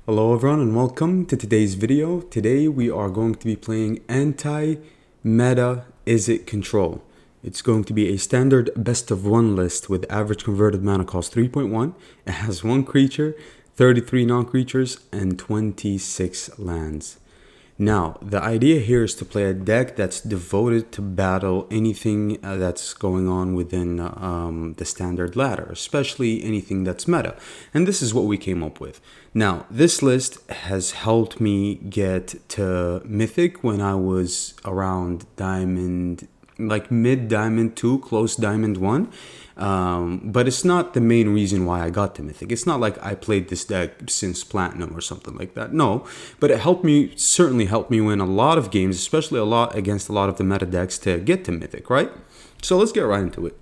Hello everyone and welcome to today's video. Today we are going to be playing anti-meta Izzet control. It's going to be a standard best of one list with average converted mana cost 3.1. It has 1 creature, 33 non-creatures, and 26 lands. Now, the idea here is to play a deck that's devoted to battle anything that's going on within the standard ladder, especially anything that's meta. And this is what we came up with. Now, this list has helped me get to Mythic when I was around Diamond, like mid Diamond 2, close Diamond 1. But it's not the main reason why I got to Mythic. It's not like I played this deck since Platinum or something like that. No, but it certainly helped me win a lot of games, especially against a lot of the meta decks to get to Mythic, right? So let's get right into it.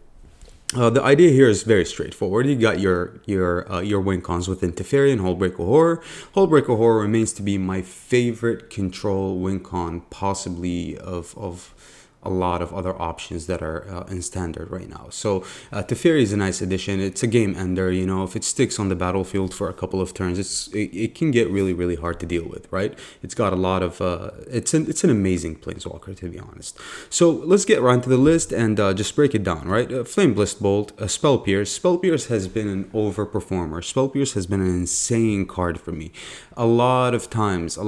The idea here is very straightforward. You got your win cons within Teferi and Hullbreaker Horror. Hullbreaker Horror remains to be my favorite control win con, possibly of a lot of other options that are in standard right now. So Teferi is a nice addition. It's a game ender. You know, if it sticks on the battlefield for a couple of turns, it can get really hard to deal with, right? It's got a lot of it's an amazing planeswalker, to be honest. So let's get right into the list and just break it down, right? Flame Blissed Bolt, Spell Pierce. Spell Pierce has been an overperformer. Spell Pierce has been an insane card for me. A lot of times,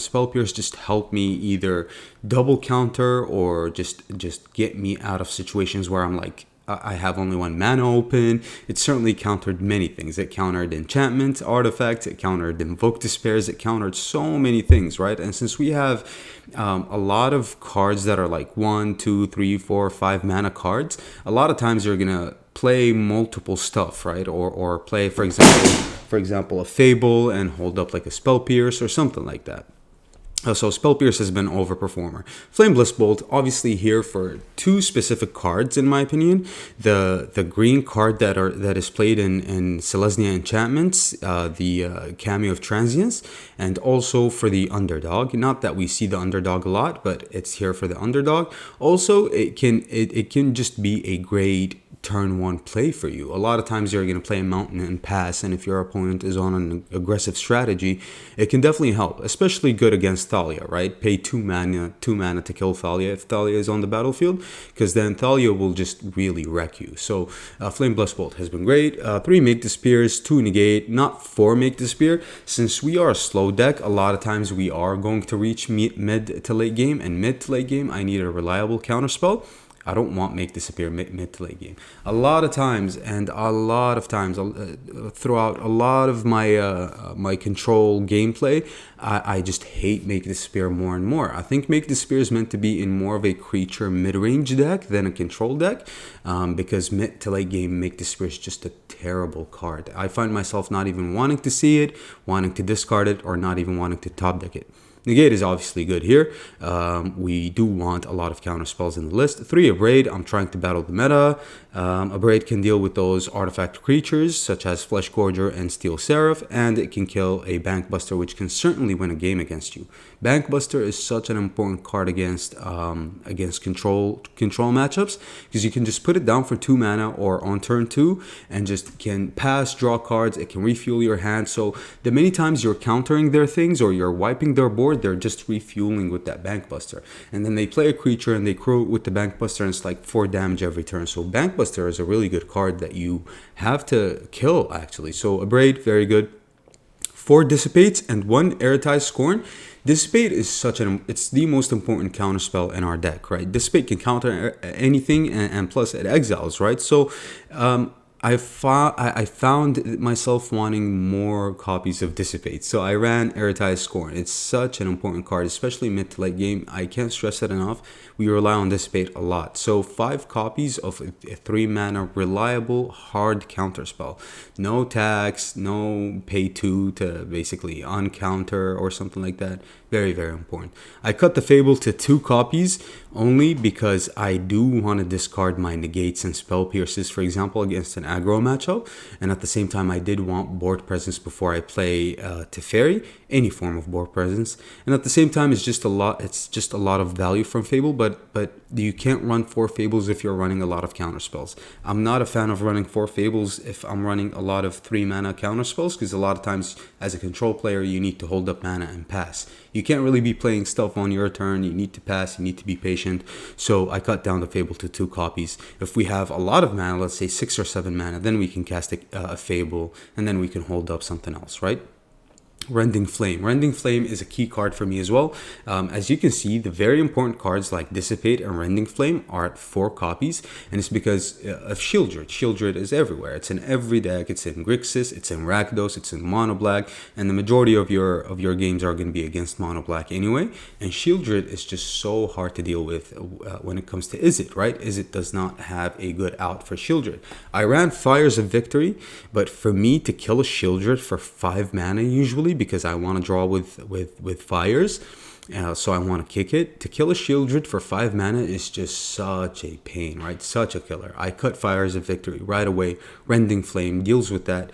Spell Pierce just helped me either double counter or just get me out of situations where I'm like, I have only 1 mana open. It certainly countered many things. It countered enchantments, artifacts, it countered invoke despairs, it countered so many things, right? And since we have a lot of cards that are like 1, 2, 3, 4, 5 mana cards, a lot of times you're gonna play multiple stuff, right? Or play, for example, a Fable and hold up like a Spell Pierce or something like that. So Spell Pierce has been overperformer. Flame Blissed Bolt, obviously here for 2 specific cards in my opinion. The green card that is played in Selesnya Enchantments, the Cameo of Transience, and also for the underdog. Not that we see the underdog a lot, but it's here for the underdog. Also, it can just be a great turn 1 play for you. A lot of times you're going to play a mountain and pass, and if your opponent is on an aggressive strategy, it can definitely help, especially good against Thalia, right? Pay 2 mana to kill Thalia if Thalia is on the battlefield, because then Thalia will just really wreck you. So Flame Blessed Bolt has been great. 3 Make Despairs, 2 Negate, not 4 Make Despair. Since we are a slow deck, a lot of times we are going to reach mid to late game, and mid to late game I need a reliable counterspell. I don't want Make Disappear mid to late game. A lot of times throughout a lot of my control gameplay, I just hate Make Disappear more and more. I think Make Disappear is meant to be in more of a creature mid-range deck than a control deck, because mid to late game Make Disappear is just a terrible card. I find myself not even wanting to see it, wanting to discard it, or not even wanting to top deck it. Negate is obviously good here. We do want a lot of counter spells in the list. 3 Abrade, I'm trying to battle the meta. Abrade can deal with those artifact creatures such as Flesh Gorger and Steel Seraph, and it can kill a Bankbuster, which can certainly win a game against you. Bankbuster is such an important card against control matchups, because you can just put it down for 2 mana or on turn 2 and just can pass, draw cards. It can refuel your hand. So the many times you're countering their things or you're wiping their board, they're just refueling with that Bankbuster. And then they play a creature and they crew with the Bankbuster, and it's like 4 damage every turn. So Bankbuster is a really good card that you have to kill, actually. So Abrade, very good. 4 Dissipates and 1 Eritized Scorn. Dissipate is it's the most important counterspell in our deck, right? Dissipate can counter anything, and plus it exiles, right? So I found myself wanting more copies of Dissipate, so I ran Eritized Scorn. It's such an important card, especially mid to late game. I can't stress it enough. We rely on Dissipate a lot. So 5 copies of a 3 mana reliable hard counterspell. No tax, no pay 2 to basically uncounter or something like that. Very important. I cut the Fable to 2 copies only because I do want to discard my Negates and Spell Pierces, for example, against an aggro matchup. And at the same time, I did want board presence before I play Teferi, any form of board presence. And at the same time, it's just a lot of value from Fable, but you can't run 4 Fables if you're running a lot of counter spells. I'm not a fan of running 4 Fables if I'm running a lot of 3 mana counter spells, because a lot of times as a control player you need to hold up mana and pass. You can't really be playing stuff on your turn. You need to pass, you need to be patient. So I cut down the Fable to 2 copies. If we have a lot of mana, let's say 6 or 7 mana, then we can cast a Fable, and then we can hold up something else, right? Rending Flame. Rending Flame is a key card for me as well. As you can see, the very important cards like Dissipate and Rending Flame are at 4 copies, and it's because of Shieldred. Shieldred is everywhere. It's in every deck. It's in Grixis, it's in Rakdos, it's in Mono Black, and the majority of your games are going to be against Mono Black anyway. And Shieldred is just so hard to deal with when it comes to Izzet, right? Izzet does not have a good out for Shieldred. I ran Fires of Victory, but for me to kill a Shieldred for 5 mana usually, because I want to draw with fires, so I want to kick it. To kill a Shieldred for 5 mana is just such a pain, right? Such a killer. I cut Fires of Victory right away. Rending Flame deals with that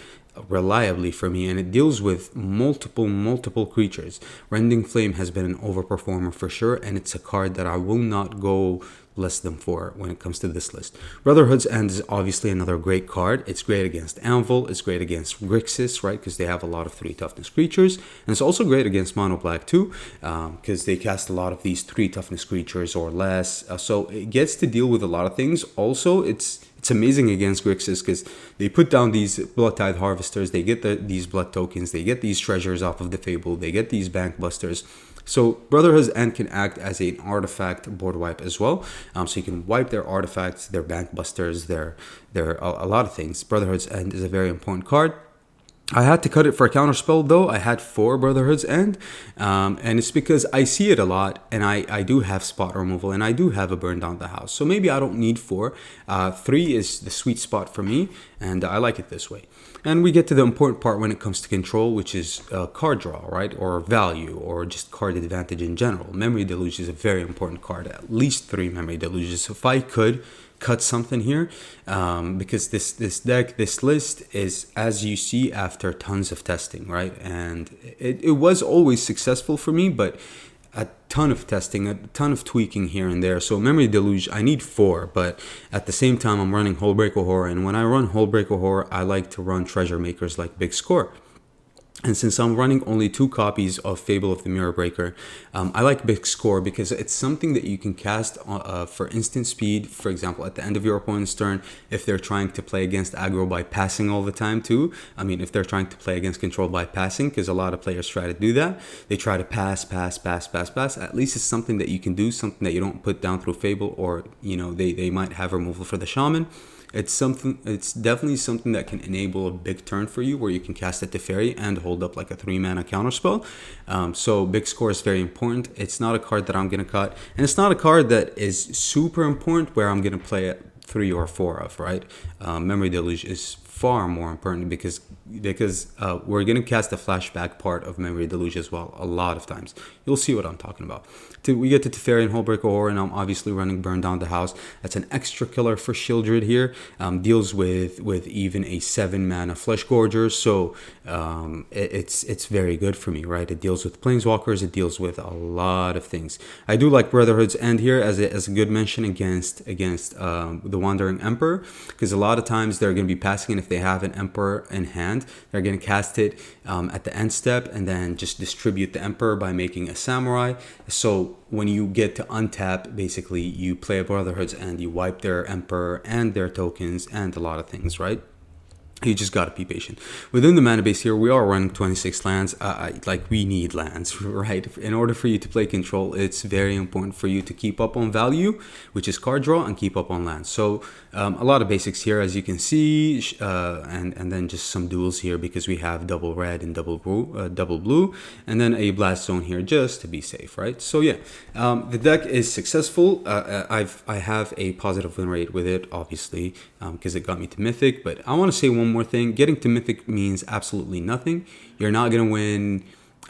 reliably for me, and it deals with multiple creatures. Rending Flame has been an overperformer for sure, and it's a card that I will not go less than 4 when it comes to this list. Brotherhood's End is obviously another great card. It's great against Anvil, it's great against Grixis, right, because they have a lot of 3 toughness creatures, and it's also great against Mono Black too, because they cast a lot of these 3 toughness creatures or less, so it gets to deal with a lot of things. Also, it's amazing against Grixis because they put down these Blood Tithe Harvesters, they get these blood tokens, they get these treasures off of the Fable, they get these Bank Busters. So Brotherhood's End can act as an artifact board wipe as well. So you can wipe their artifacts, their Bank Busters, their a lot of things. Brotherhood's End is a very important card. I had to cut it for a counterspell though. I had 4 Brotherhood's End, and it's because I see it a lot, and I do have spot removal, and I do have a Burn Down the House. So maybe I don't need 4. 3 is the sweet spot for me, and I like it this way. And we get to the important part when it comes to control, which is card draw, right? Or value, or just card advantage in general. Memory Deluge is a very important card, at least 3 Memory Deluges. If I could cut something here, because this deck, this list is, as you see, after tons of testing, right? And it was always successful for me, but a ton of testing, a ton of tweaking here and there. So Memory Deluge, I need 4, but at the same time I'm running Hullbreaker Horror, and when I run Hullbreaker Horror, I like to run treasure makers like Big Score. And since I'm running only 2 copies of Fable of the Mirror Breaker, I like Big Score because it's something that you can cast for instant speed. For example, at the end of your opponent's turn, if they're trying to play against aggro by passing all the time too. I mean, if they're trying to play against control by passing, because a lot of players try to do that. They try to pass. At least it's something that you can do, something that you don't put down through Fable, or, you know, they might have removal for the Shaman. It's definitely something that can enable a big turn for you, where you can cast it to Fairy and hold up like a 3 mana counterspell. So Big Score is very important. It's not a card that I'm going to cut, and it's not a card that is super important where I'm going to play it 3 or 4 of, right? Memory Deluge is far more important because we're going to cast the flashback part of Memory Deluge as well a lot of times. You'll see what I'm talking about. We get to Teferi and Hullbreaker Horror, and I'm obviously running Burn Down the House. That's an extra killer for Shieldred here. Deals with even a 7 mana Flesh Gorger, so it's very good for me, right? It deals with Planeswalkers, it deals with a lot of things. I do like Brotherhood's End here as a good mention against the Wandering Emperor, because a lot of times they're going to be passing, and if they have an Emperor in hand, they're going to cast it at the end step and then just distribute the Emperor by making a Samurai. So when you get to untap, basically you play a Brotherhood's End, you wipe their Emperor and their tokens and a lot of things, right? You just gotta be patient. Within the mana base here, we are running 26 lands. We need lands, right? In order for you to play control, it's very important for you to keep up on value, which is card draw, and keep up on lands. So a lot of basics here, as you can see, and then just some duels here because we have double red and double blue, and then a blast zone here just to be safe, right? So yeah, the deck is successful. I have a positive win rate with it, obviously, because it got me to Mythic. But I want to say one more thing. Getting to Mythic means absolutely nothing. You're not going to win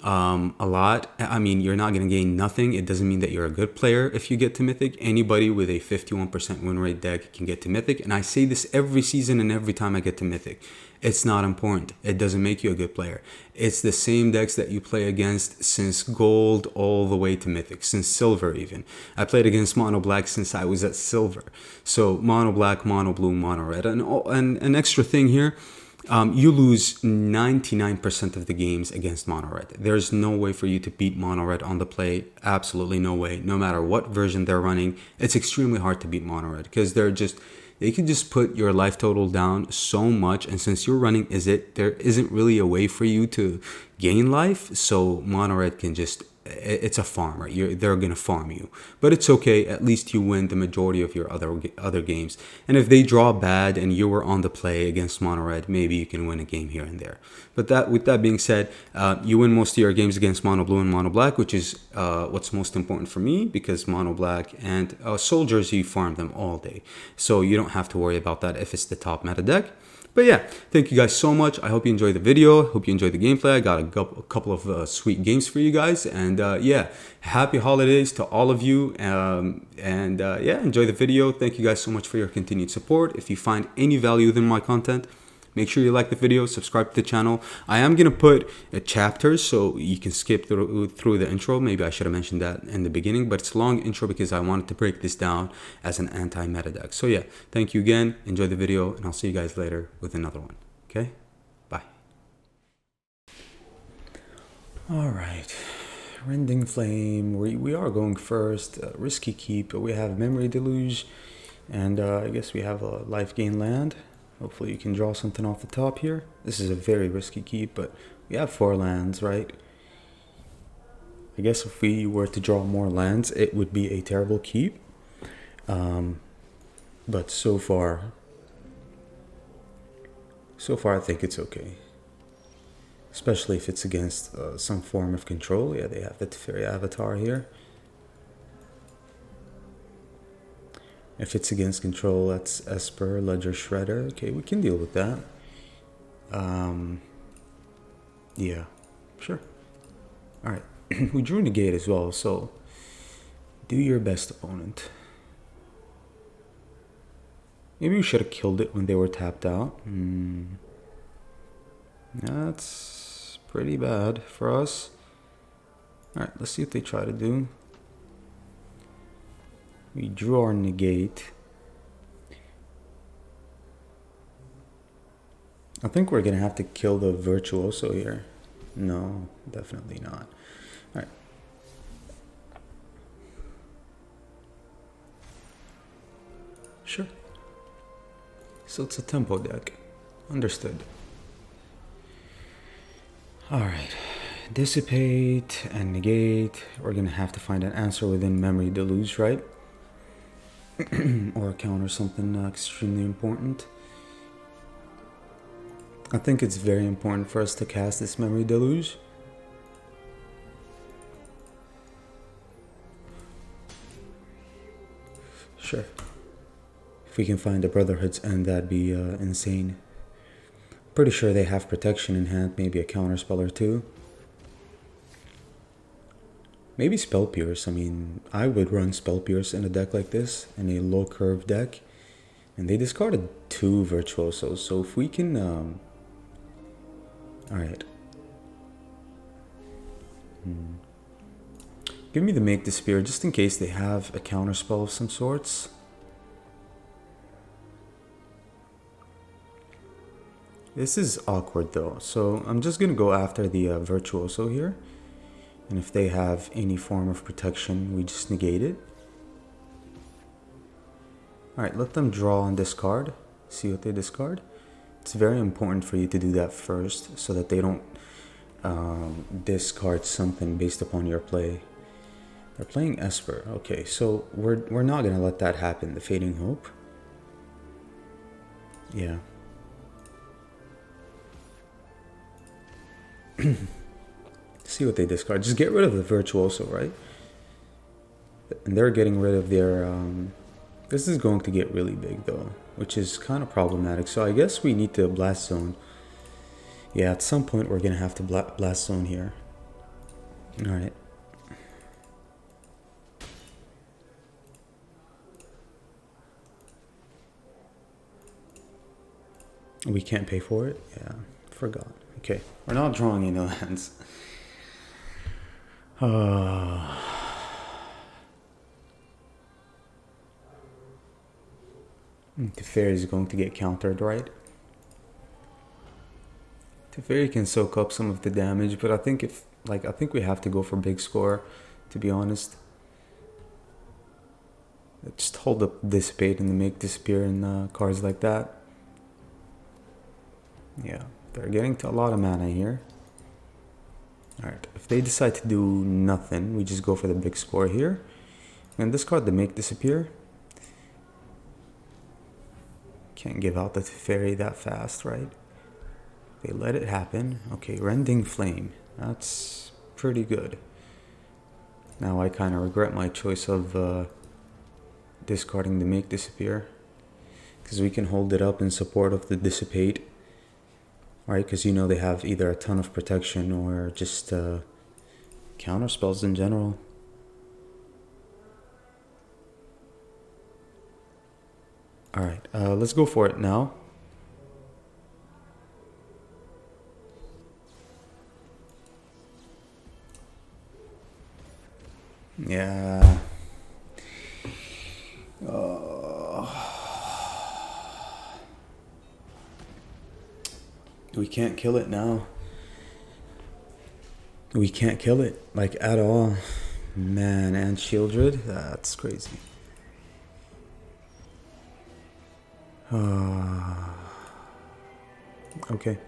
a lot. I mean, you're not going to gain nothing. It doesn't mean that you're a good player if you get to Mythic. Anybody with a 51% win rate deck can get to Mythic. And I say this every season and every time I get to Mythic. It's not important. It doesn't make you a good player. It's the same decks that you play against since Gold all the way to Mythic, since Silver even. I played against Mono Black since I was at Silver. So Mono Black, Mono Blue, Mono Red. And an extra thing here, you lose 99% of the games against Mono Red. There's no way for you to beat Mono Red on the play. Absolutely no way. No matter what version they're running, it's extremely hard to beat Mono Red because they can just put your life total down so much. And since you're running Izzet, there isn't really a way for you to gain life. So Mono Red can just, it's a farm, right? They're going to farm you. But it's okay. At least you win the majority of your other games. And if they draw bad and you were on the play against Mono Red, maybe you can win a game here and there. But with that being said, you win most of your games against Mono Blue and Mono Black, which is what's most important for me, because Mono Black and Soldiers, you farm them all day. So you don't have to worry about that if it's the top meta deck. But yeah, thank you guys so much. I hope you enjoyed the video. Hope you enjoyed the gameplay. I got a couple of sweet games for you guys. And yeah, happy holidays to all of you. Yeah, enjoy the video. Thank you guys so much for your continued support. If you find any value within my content, make sure you like the video, subscribe to the channel. I am going to put chapters so you can skip through the intro. Maybe I should have mentioned that in the beginning, but it's a long intro because I wanted to break this down as an anti-meta deck. So yeah, thank you again. Enjoy the video, and I'll see you guys later with another one. Okay? Bye. All right. Rending Flame. We are going first. Risky Keep. We have Memory Deluge, and I guess we have a life gain land. Hopefully you can draw something off the top here. This is a very risky keep, but we have 4 lands, right? I guess if we were to draw more lands, it would be a terrible keep. But so far I think it's okay. Especially if it's against some form of control. Yeah, they have the Teferi Avatar here. If it's against control, that's Esper, Ledger Shredder. Okay, we can deal with that. Yeah, sure. Alright, we drew Negate as well, so do your best, opponent. Maybe we should have killed it when they were tapped out. That's pretty bad for us. Alright, let's see what they try to do. We drew our Negate. I think we're going to have to kill the Virtuoso here. No, definitely not. Alright. Sure. So it's a tempo deck. Understood. Alright. Dissipate and Negate. We're going to have to find an answer within Memory Deluge, right? Or counter something extremely important. I think it's very important for us to cast this Memory Deluge. Sure. If we can find the Brotherhood's End, that'd be insane. Pretty sure they have protection in hand, maybe a counter spell or two. Maybe Spell Pierce. I mean, I would run Spell Pierce in a deck like this, in a low curve deck. And they discarded 2 Virtuosos, so if we can... Alright. Give me the Make Disappear, just in case they have a counter spell of some sorts. This is awkward though, so I'm just gonna go after the Virtuoso here. And if they have any form of protection, we just negate it. Alright, let them draw and discard. See what they discard. It's very important for you to do that first, so that they don't discard something based upon your play. They're playing Esper. Okay, so we're not going to let that happen. The Fading Hope. Yeah. See what they discard. Just get rid of the Virtuoso, right? And they're getting rid of their... this is going to get really big though, which is kind of problematic. So I guess we need to Blast Zone. Yeah, at some point we're going to have to Blast Zone here. All right. We can't pay for it? Yeah, forgot. Okay, we're not drawing any lands. Teferi is going to get countered, right? Teferi can soak up some of the damage, but I think I think we have to go for big score, to be honest. Just hold up Dissipate and make disappear in cards like that. Yeah, they're getting to a lot of mana here. Alright, if they decide to do nothing, we just go for the big score here. And discard the make disappear. Can't give out the Teferi that fast, right? They let it happen. Okay, Rending Flame. That's pretty good. Now I kind of regret my choice of discarding the make disappear, because we can hold it up in support of the dissipate, right? Because you know they have either a ton of protection or just counter spells in general. All right, let's go for it now. Yeah. We can't kill it now. We can't kill it, like, at all. Man, and Shieldred? That's crazy. Okay.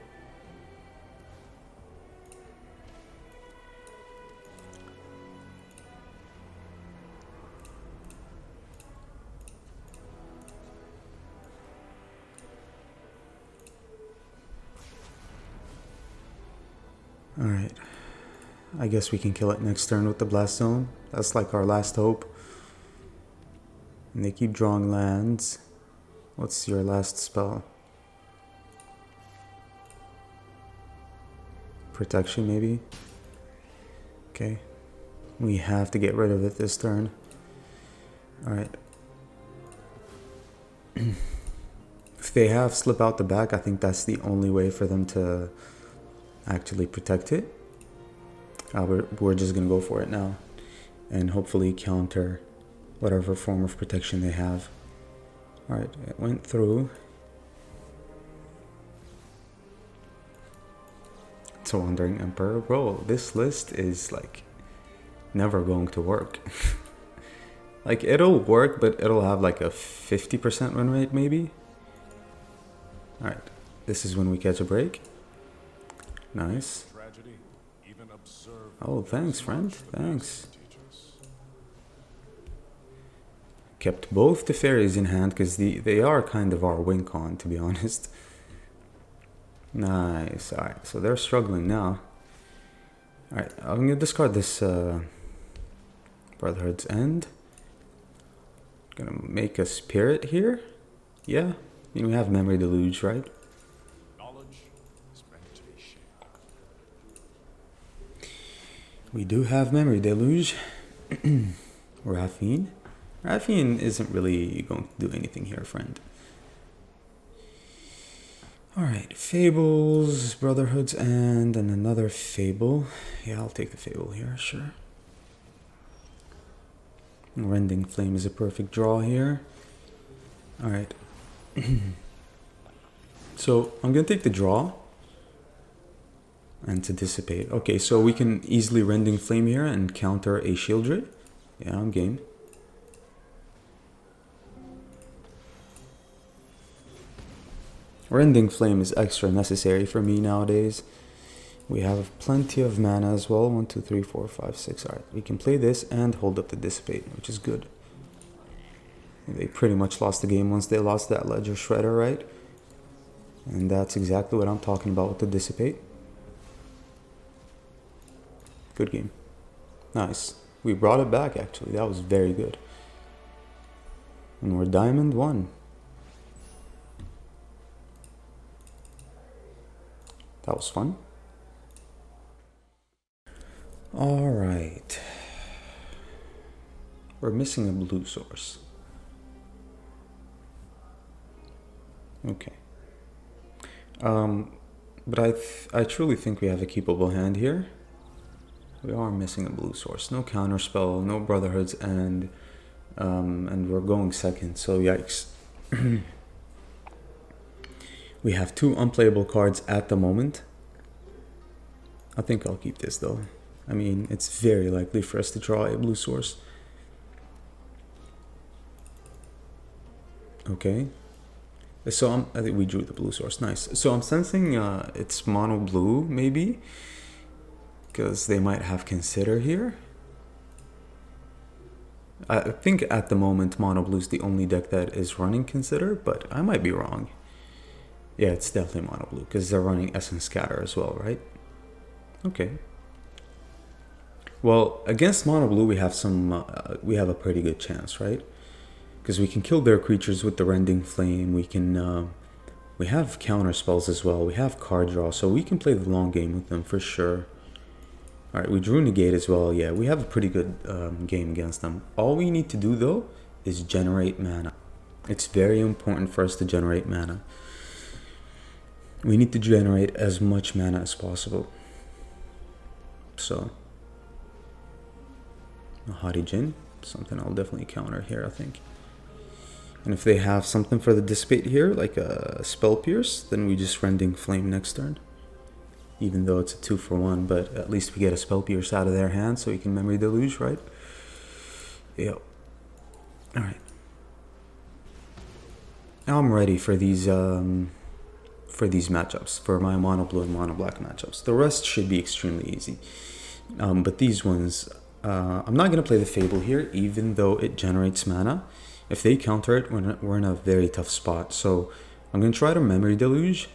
Alright. I guess we can kill it next turn with the Blast Zone. That's like our last hope. And they keep drawing lands. What's your last spell? Protection, maybe? Okay. We have to get rid of it this turn. Alright. If they have Slip Out the Back, I think that's the only way for them to actually protect it. We're just gonna go for it now and hopefully counter whatever form of protection they have. Alright, it went through. It's a Wandering Emperor. Bro, this list is like never going to work. Like, it'll work, but it'll have like a 50% win rate maybe. Alright, this is when we catch a break. Nice. Oh, thanks, friend. Thanks. Kept both the fairies in hand because they are kind of our win con, to be honest. Nice. Alright, so they're struggling now. Alright, I'm going to discard this Brotherhood's End. Gonna make a spirit here. Yeah, we have Memory Deluge, right? We do have Memory Deluge. Raffine. Raffine isn't really going to do anything here, friend. Alright, Fables, Brotherhood's End, and another Fable. Yeah, I'll take the Fable here, sure. Rending Flame is a perfect draw here. Alright. So, I'm going to take the draw. And to dissipate. Okay, so we can easily Rending Flame here and counter a Shieldred. Yeah, I'm game. Rending Flame is extra necessary for me nowadays. We have plenty of mana as well. 1, 2, 3, 4, 5, 6. Alright, we can play this and hold up the Dissipate, which is good. They pretty much lost the game once they lost that Ledger Shredder, right? And that's exactly what I'm talking about with the Dissipate. Good game. Nice. We brought it back, actually. That was very good. And we're Diamond 1. That was fun. All right. We're missing a blue source. Okay. But I truly think we have a keepable hand here. We are missing a blue source. No counterspell, no brotherhoods, and we're going second, so yikes. We have 2 unplayable cards at the moment. I think I'll keep this though. I mean, it's very likely for us to draw a blue source. Okay. So I think we drew the blue source. Nice. So I'm sensing it's mono blue maybe, because they might have consider here. I think at the moment mono blue is the only deck that is running consider, but I might be wrong. Yeah, it's definitely mono blue because they're running Essence Scatter as well, right? Okay. Well, against mono blue we have we have a pretty good chance, right? Because we can kill their creatures with the Rending Flame. We can we have counter spells as well. We have card draw, so we can play the long game with them for sure. All right, we drew Negate as well. Yeah, we have a pretty good game against them. All we need to do though is generate mana. It's very important for us to generate mana. We need to generate as much mana as possible. So, a Haughty Djinn, something I'll definitely counter here, I think. And if they have something for the Dissipate here, like a Spell Pierce, then we just Rending Flame next turn. Even though it's a 2-for-1, but at least we get a Spell Pierce out of their hand so we can Memory Deluge, right? Yep. Alright. Now I'm ready for these matchups, for my mono blue and mono black matchups. The rest should be extremely easy. But these ones, I'm not going to play the Fable here, even though it generates mana. If they counter it, we're in a very tough spot. So I'm going to try to Memory Deluge.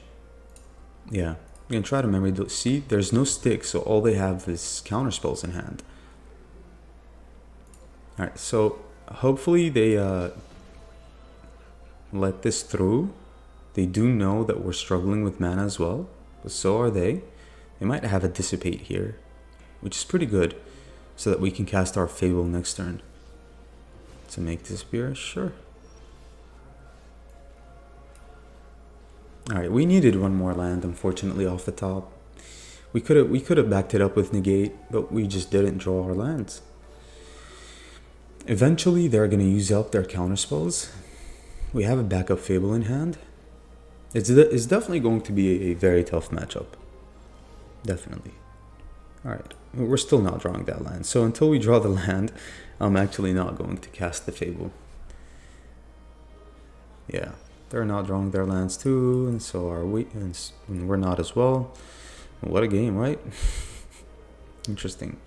Yeah, I'm going to try to Memory Deluge. See, there's no stick, so all they have is counter spells in hand. Alright, so hopefully they let this through. They do know that we're struggling with mana as well, but so are they. They might have a Dissipate here, which is pretty good, so that we can cast our Fable next turn. To make disappear, sure. Alright, we needed one more land, unfortunately, off the top. We could have backed it up with Negate, but we just didn't draw our lands. Eventually, they're going to use up their counterspells. We have a backup Fable in hand. It's definitely going to be a very tough matchup. Definitely. Alright, we're still not drawing that land. So until we draw the land, I'm actually not going to cast the Fable. Yeah, they're not drawing their lands too, and so are we, and we're not as well. What a game, right? Interesting.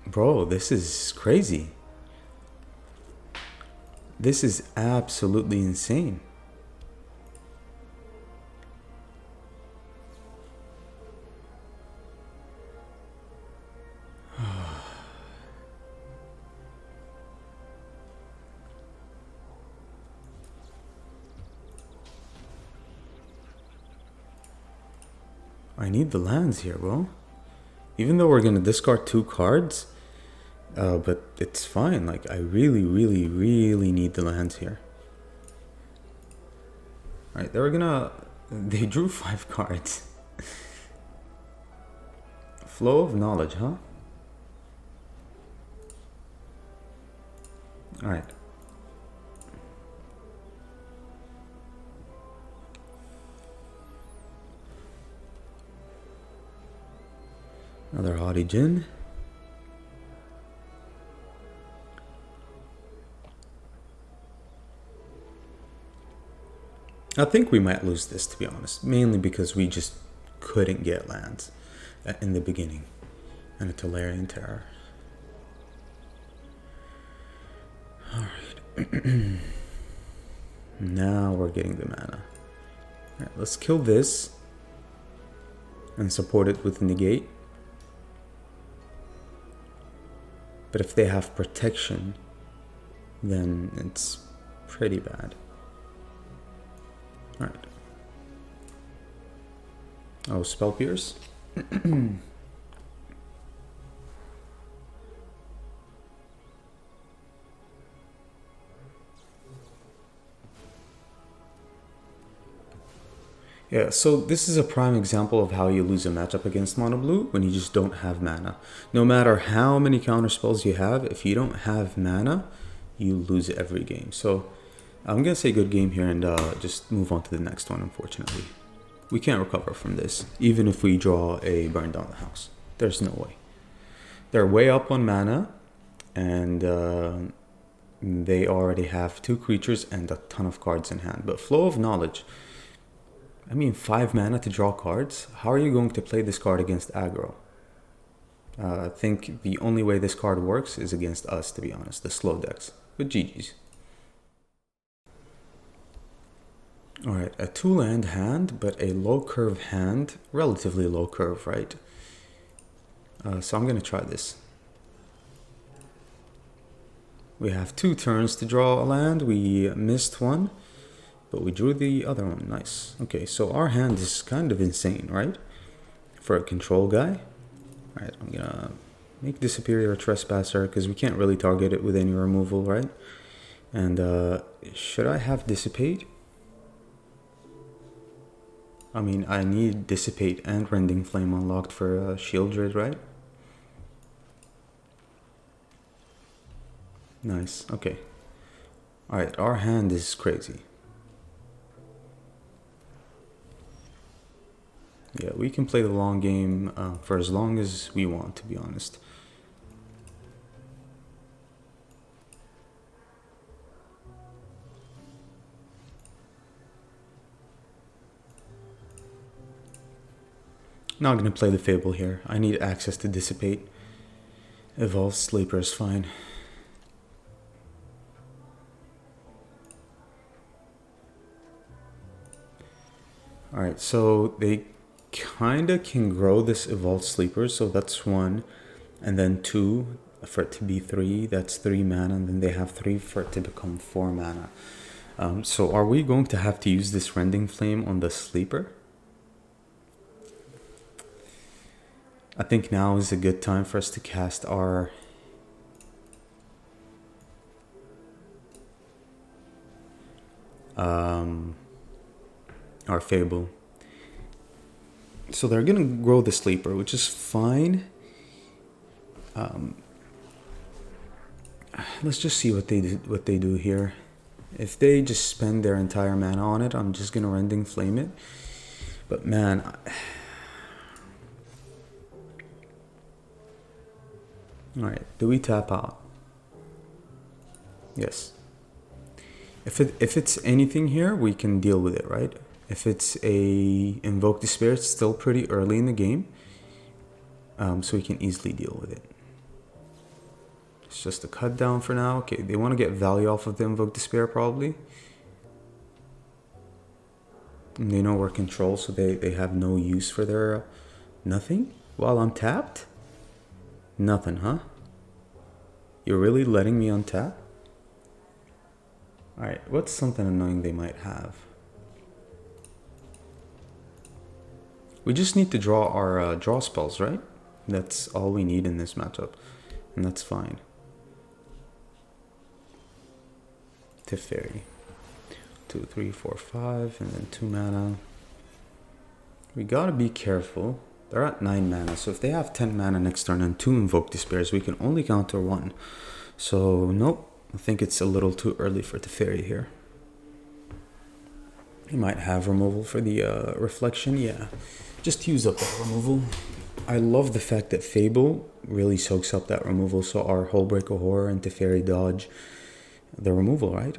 Bro, this is crazy. This is absolutely insane. I need the lands here, bro. Even though we're gonna discard 2 cards, but it's fine. Like, I really, really, really need the lands here. Alright, they drew 5 cards. Flow of Knowledge, huh? Alright. Another Haughty Djinn. I think we might lose this, to be honest. Mainly because we just couldn't get lands in the beginning. And a Tolarian Terror. Alright. Now we're getting the mana. Alright, let's kill this. And support it with Negate. But if they have protection, then it's pretty bad. Alright. Oh, Spell Pierce. Yeah, so this is a prime example of how you lose a matchup against mono blue when you just don't have mana. No matter how many counter spells you have, if you don't have mana, you lose every game. So I'm gonna say good game here and just move on to the next one, unfortunately. We can't recover from this, even if we draw a Burn Down the House. There's no way. They're way up on mana, and they already have 2 creatures and a ton of cards in hand. But Flow of Knowledge, I mean 5 mana to draw cards? How are you going to play this card against aggro? I think the only way this card works is against us, to be honest, the slow decks. But GG's. Alright, a 2-land hand, but a low curve hand. Relatively low curve, right? So I'm going to try this. We have 2 turns to draw a land. We missed one, but we drew the other one. Nice. Okay, so our hand is kind of insane, right? For a control guy. Alright, I'm going to make Disappear a Trespasser because we can't really target it with any removal, right? And should I have Dissipate? I mean, I need Dissipate and Rending Flame unlocked for Shieldred, right? Nice, okay. Alright, our hand is crazy. Yeah, we can play the long game for as long as we want, to be honest. Not gonna play the Fable here. I need access to Dissipate. Evolved Sleeper is fine. Alright, so they kinda can grow this Evolved Sleeper, so that's 1. And then 2 for it to be 3, that's 3 mana, and then they have 3 for it to become 4 mana. So are we going to have to use this Rending Flame on the Sleeper? I think now is a good time for us to cast our Fable. So they're gonna grow the Sleeper, which is fine. Let's just see what they do here. If they just spend their entire mana on it, I'm just gonna Rending Flame it. But man, alright, do we tap out? Yes. If it's anything here, we can deal with it, right? If it's a Invoke Despair, it's still pretty early in the game. So we can easily deal with it. It's just a cut down for now. Okay, they want to get value off of the Invoke Despair probably. And they know we're control, so they have no use for their nothing while I'm tapped? Nothing, huh? You're really letting me untap? Alright, what's something annoying they might have? We just need to draw our draw spells, right? That's all we need in this matchup. And that's fine. Teferi. 2, 3, 4, 5, and then 2 mana. We gotta be careful. They're at 9 mana, so if they have 10 mana next turn and 2 Invoke Despairs, we can only counter 1. So, nope. I think it's a little too early for Teferi here. You might have removal for the reflection, yeah. Just use up that removal. I love the fact that Fable really soaks up that removal, so our Hullbreak of Horror and Teferi dodge the removal, right?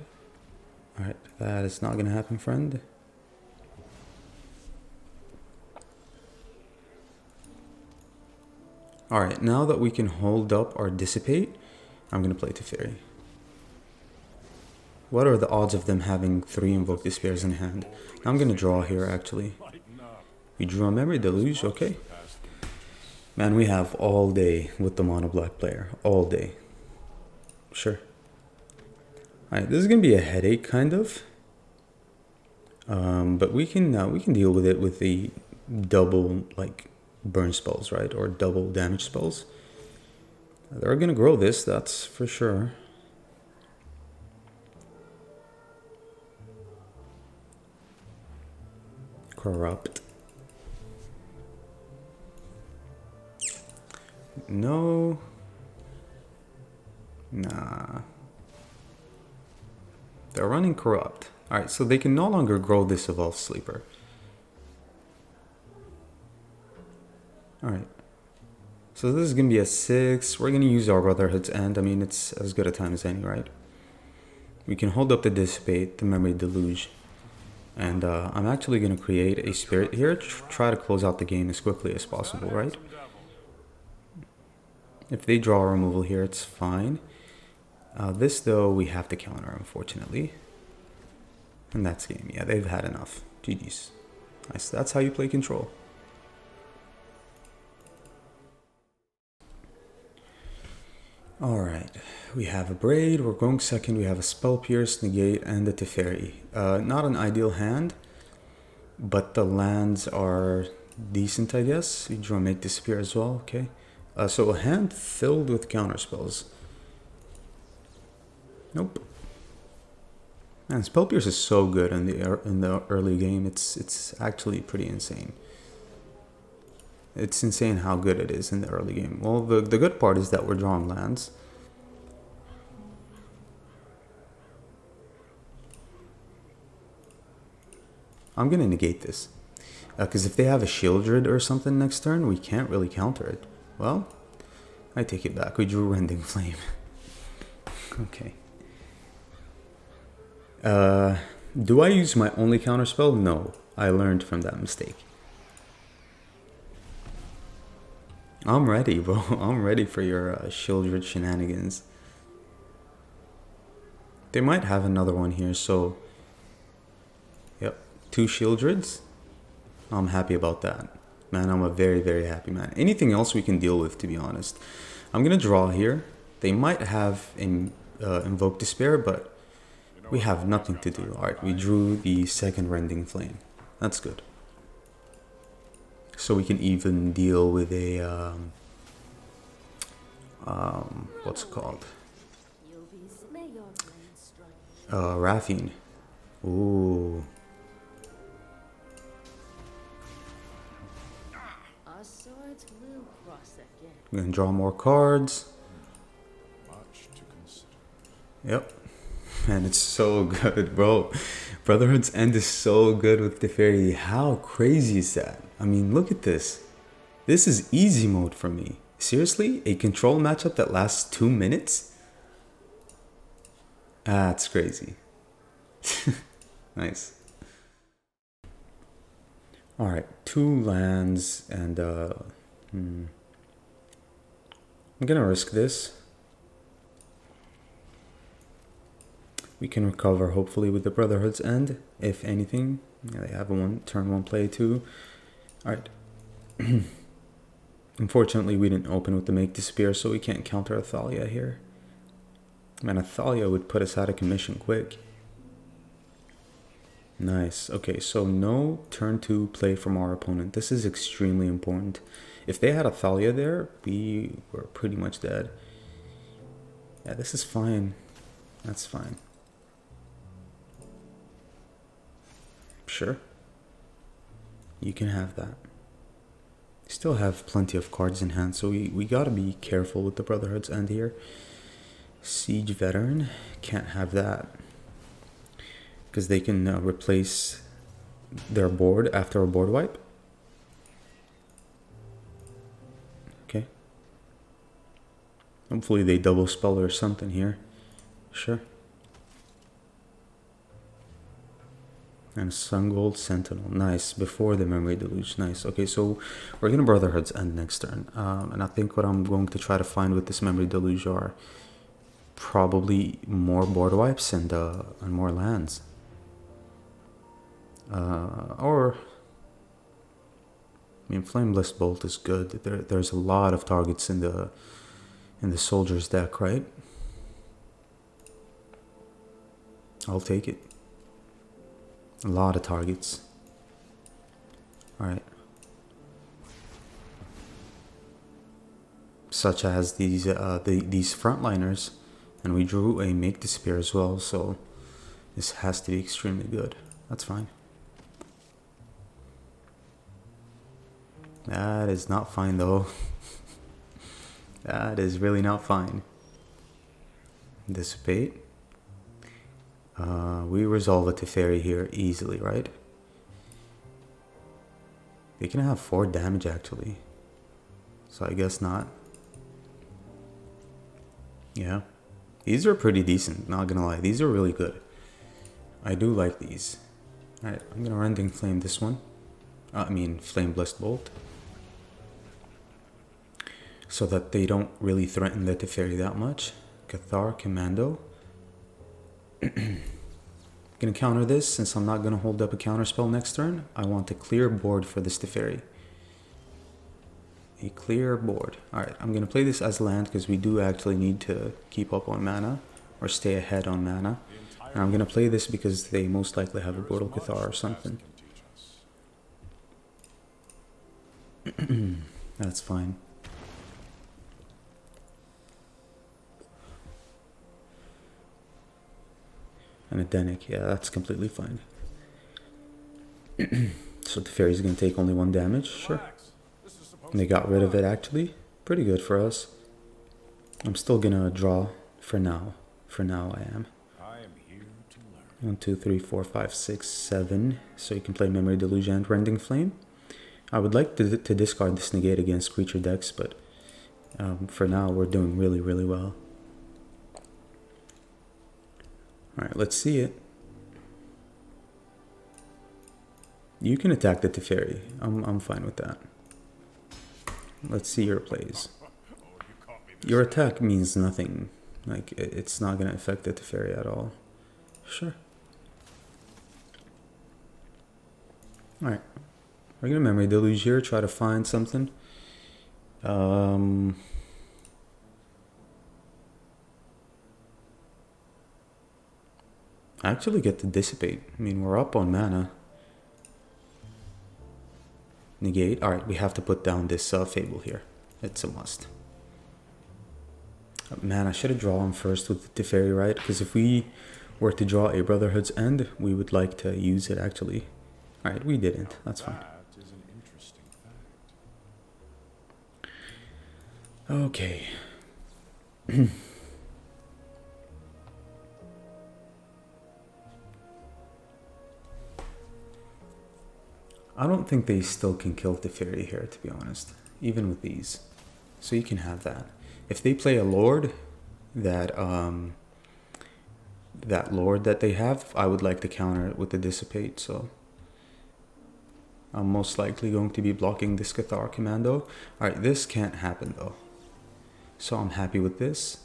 Alright, that is not gonna happen, friend. Alright, now that we can hold up our Dissipate, I'm gonna play Teferi. What are the odds of them having 3 Invoke Despairs in hand? I'm gonna draw here, actually. We drew a Memory Deluge, okay. Man, we have all day with the mono black player. All day. Sure. Alright, this is gonna be a headache, kind of. But we can deal with it with the double like burn spells, right? Or double damage spells. They're gonna grow this, that's for sure. Corrupt. No. Nah. They're running corrupt. Alright, so they can no longer grow this evolved sleeper. Alright. So this is going to be a 6. We're going to use our Brotherhood's End. I mean, it's as good a time as any, right? We can hold up the Dissipate, the Memory Deluge. And I'm actually going to create a Spirit here. Try to close out the game as quickly as possible, right? If they draw a removal here, it's fine. This, though, we have to counter, unfortunately. And that's game. Yeah, they've had enough. GG's. Nice. That's how you play Control. Alright, we have a Braid, we're going second, we have a Spell Pierce, Negate, and a Teferi. Not an ideal hand, but the lands are decent, I guess. You draw Make Disappear as well, okay. So a hand filled with counter spells. Nope. Man, Spell Pierce is so good in the early game, it's actually pretty insane. It's insane how good it is in the early game. Well, the good part is that we're drawing lands. I'm going to negate this. Because if they have a Shieldred or something next turn, we can't really counter it. Well, I take it back. We drew Rending Flame. Okay. Do I use my only counter spell? No. I learned from that mistake. I'm ready, bro. I'm ready for your Shieldred shenanigans. They might have another one here, so... Yep, 2 Shieldreds. I'm happy about that. Man, I'm a very, very happy man. Anything else we can deal with, to be honest. I'm going to draw here. They might have Invoke Despair, but we have nothing to do. Alright, we drew the second Rending Flame. That's good. So we can even deal with a, what's it called? Raffine. Ooh. We're gonna draw more cards. Yep. Man, it's so good, bro. Brotherhood's End is so good with Teferi. How crazy is that? I mean, look at this. This is easy mode for me. Seriously? A control matchup that lasts 2 minutes? That's crazy. Nice. Alright, 2 lands and I'm gonna risk this. We can recover hopefully with the Brotherhood's End, if anything. Yeah, they have a turn 1 play too. Alright. Unfortunately, we didn't open with the Make Disappear, so we can't counter Athalia here. Man, Athalia would put us out of commission quick. Nice. Okay, so no turn 2 play from our opponent. This is extremely important. If they had Athalia there, we were pretty much dead. Yeah, this is fine. That's fine. Sure. You can have that. Still have plenty of cards in hand, so we gotta be careful with the Brotherhood's End here. Siege Veteran, can't have that. Because they can replace their board after a board wipe. Okay. Hopefully they double spell or something here. Sure. And Sungold Sentinel. Nice. Before the Memory Deluge. Nice. Okay, so we're going to Brotherhood's End next turn. And I think what I'm going to try to find with this Memory Deluge are probably more board wipes and more lands. Or... I mean, Flameless Bolt is good. There's a lot of targets in the Soldier's deck, right? I'll take it. A lot of targets. Alright. such as these frontliners, and we drew a Make Disappear as well, so this has to be extremely good. That's fine. That is not fine though. That is really not fine. Dissipate. We resolve a Teferi here easily, right? They can have 4 damage actually, so I guess not. Yeah, these are pretty decent, not gonna lie. These are really good. I do like these. Alright, I'm gonna Rending Flame this one. Flame Blessed Bolt. So that they don't really threaten the Teferi that much. Cathar Commando. Gonna counter this since I'm not gonna hold up a counter spell next turn. I want a clear board for this Teferi. A clear board. Alright, I'm gonna play this as land because we do actually need to keep up on mana or stay ahead on mana. And I'm gonna play this because they most likely have a Brutal Cathar or something. That's fine. And a Denic, yeah, that's completely fine. So the fairy's gonna take only 1 damage, sure. And they got rid of it actually. Pretty good for us. I'm still gonna draw for now. For now I am. 1, 2, 3, 4, 5, 6, 7. So you can play Memory Deluge and Rending Flame. I would like to discard this negate against creature decks, but for now we're doing really, really well. Alright, let's see it. You can attack the Teferi. I'm fine with that. Let's see your plays. Your attack means nothing. Like, it's not going to affect the Teferi at all. Sure. Alright. We're going to Memory Deluge here, try to find something. I actually get to Dissipate. I mean, we're up on mana. Negate. Alright, we have to put down this Fable here. It's a must. Man, I should have drawn first with the Teferi, right? Because if we were to draw a Brotherhood's End, we would like to use it actually. Alright, we didn't. That's fine. That is an interesting fact. Okay. I don't think they still can kill Teferi here, to be honest. Even with these. So you can have that. If they play a Lord, that Lord that they have, I would like to counter it with the Dissipate, so I'm most likely going to be blocking this Cathar Commando. Alright, this can't happen though. So I'm happy with this.